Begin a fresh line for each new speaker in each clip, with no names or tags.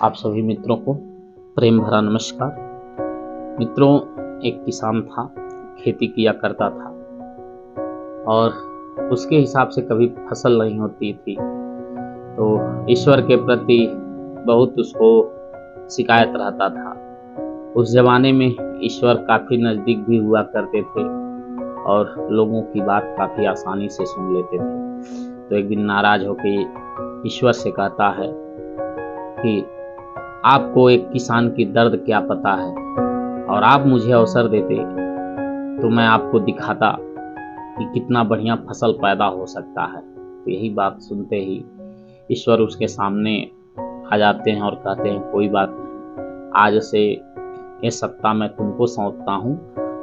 आप सभी मित्रों को प्रेम भरा नमस्कार। मित्रों, एक किसान था, खेती किया करता था और उसके हिसाब से कभी फसल नहीं होती थी, तो ईश्वर के प्रति बहुत उसको शिकायत रहता था। उस जमाने में ईश्वर काफ़ी नज़दीक भी हुआ करते थे और लोगों की बात काफ़ी आसानी से सुन लेते थे। तो एक दिन नाराज़ होकर ईश्वर से कहता है कि आपको एक किसान की दर्द क्या पता है, और आप मुझे अवसर देते तो मैं आपको दिखाता कि कितना बढ़िया फसल पैदा हो सकता है। तो यही बात सुनते ही ईश्वर उसके सामने आ जाते हैं और कहते हैं, कोई बात नहीं, आज से ये सत्ता मैं तुमको सौंपता हूँ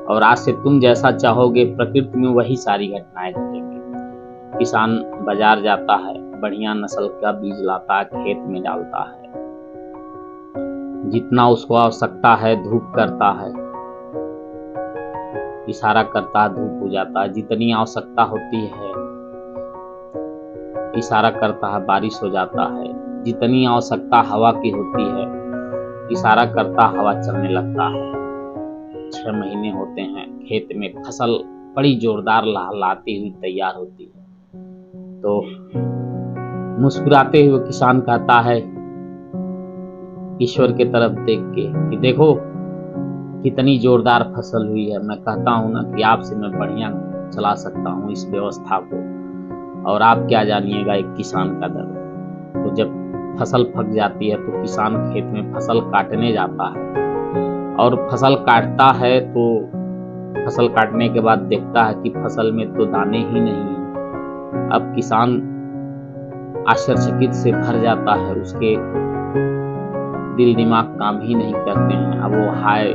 और आज से तुम जैसा चाहोगे प्रकृति में वही सारी घटनाएं घटेंगी। किसान बाजार जाता है, बढ़िया नस्ल का बीज लाता है, खेत में डालता है, जितना उसको आवश्यकता है धूप करता है, इशारा करता है धूप हो जाता है, जितनी आवश्यकता होती है इशारा करता है बारिश हो जाता है, जितनी आवश्यकता हवा की होती है इशारा करता हवा चलने लगता है। 6 महीने होते हैं, खेत में फसल बड़ी जोरदार लहलहाती हुई तैयार होती है। तो मुस्कुराते हुए किसान कहता है ईश्वर की तरफ देख के कि देखो कितनी जोरदार फसल हुई है। मैं कहता हूँ ना कि आपसे मैं बढ़िया चला सकता हूँ इस व्यवस्था को, और आप क्या जानिएगा एक किसान का दर्द। तो जब फसल पक जाती है तो किसान खेत में फसल काटने जाता है और फसल काटता है तो फसल काटने के बाद देखता है कि फसल में तो दाने ही नहीं है। अब किसान आश्चर्यचकित से भर जाता है, उसके दिल दिमाग काम ही नहीं करते हैं। अब वो हाय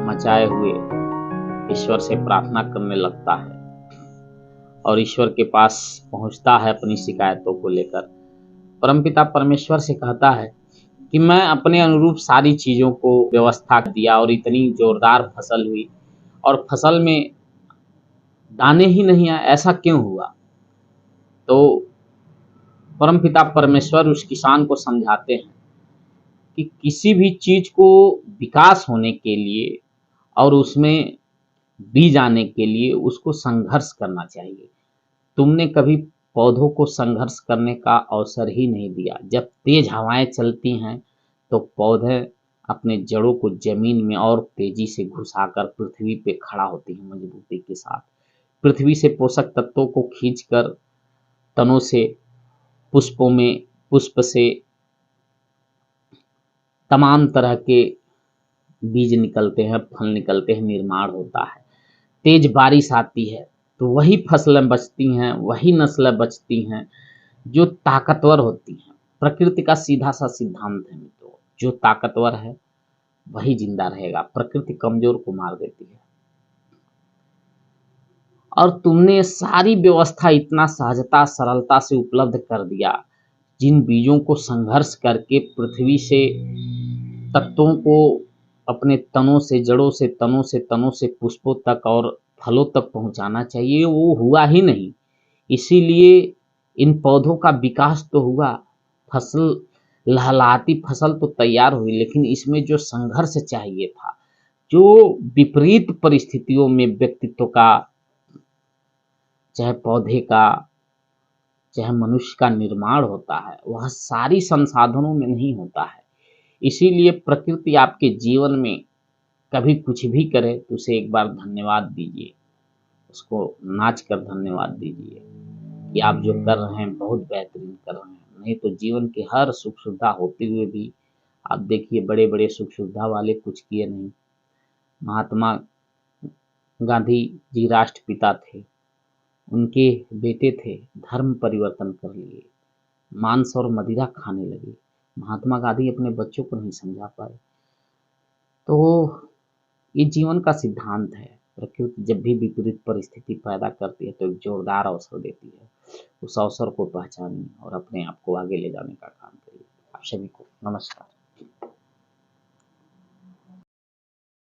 मचाए हुए ईश्वर से प्रार्थना करने लगता है और ईश्वर के पास पहुंचता है अपनी शिकायतों को लेकर। परमपिता परमेश्वर से कहता है कि मैं अपने अनुरूप सारी चीज़ों को व्यवस्था दिया और इतनी जोरदार फसल हुई और फसल में दाने ही नहीं आए, ऐसा क्यों हुआ। तो परमपिता परमेश्वर उस किसान को समझाते हैं कि किसी भी चीज़ को विकास होने के लिए और उसमें बीज आने के लिए उसको संघर्ष करना चाहिए। तुमने कभी पौधों को संघर्ष करने का अवसर ही नहीं दिया। जब तेज हवाएं चलती हैं तो पौधे अपने जड़ों को जमीन में और तेजी से घुसाकर पृथ्वी पे खड़ा होती हैं मजबूती के साथ। पृथ्वी से पोषक तत्वों को खींचकर तनों से, पुष्पों में पुष्प से तमाम तरह के बीज निकलते हैं, फल निकलते हैं, निर्माण होता है। तेज बारिश आती है तो वही फसलें बचती हैं, वही नस्लें बचती हैं जो ताकतवर होती हैं। प्रकृति का सीधा सा सिद्धांत है मित्रों, जो ताकतवर है वही जिंदा रहेगा, प्रकृति कमजोर को मार देती है। और तुमने सारी व्यवस्था इतना सहजता सरलता से उपलब्ध कर दिया, जिन बीजों को संघर्ष करके पृथ्वी से तत्वों को अपने तनों से, जड़ों से, तनों से पुष्पों तक और फलों तक पहुंचाना चाहिए, वो हुआ ही नहीं। इसीलिए इन पौधों का विकास तो हुआ, फसल लहलहाती फसल तो तैयार हुई, लेकिन इसमें जो संघर्ष चाहिए था, जो विपरीत परिस्थितियों में व्यक्तित्व का, चाहे पौधे का, चाहे मनुष्य का निर्माण होता है, वह सारी संसाधनों में नहीं होता है। इसीलिए प्रकृति आपके जीवन में कभी कुछ भी करे तो उसे एक बार धन्यवाद दीजिए, उसको नाच कर धन्यवाद दीजिए कि आप जो कर रहे हैं बहुत बेहतरीन कर रहे हैं। नहीं तो जीवन की हर सुख सुविधा होते हुए भी आप देखिए बड़े बड़े सुख सुविधा वाले कुछ किए नहीं। महात्मा गांधी जी राष्ट्रपिता थे, उनके बेटे थे, धर्म परिवर्तन कर लिए, मांस और मदिरा खाने लगे। महात्मा गांधी अपने बच्चों को नहीं समझा पाए। तो ये जीवन का सिद्धांत है। प्रकृति जब भी विपरीत परिस्थिति पैदा करती है तो एक जोरदार अवसर देती है। उस अवसर को पहचानिए और अपने आप को आगे ले जाने का काम करिए। आप सभी को नमस्कार।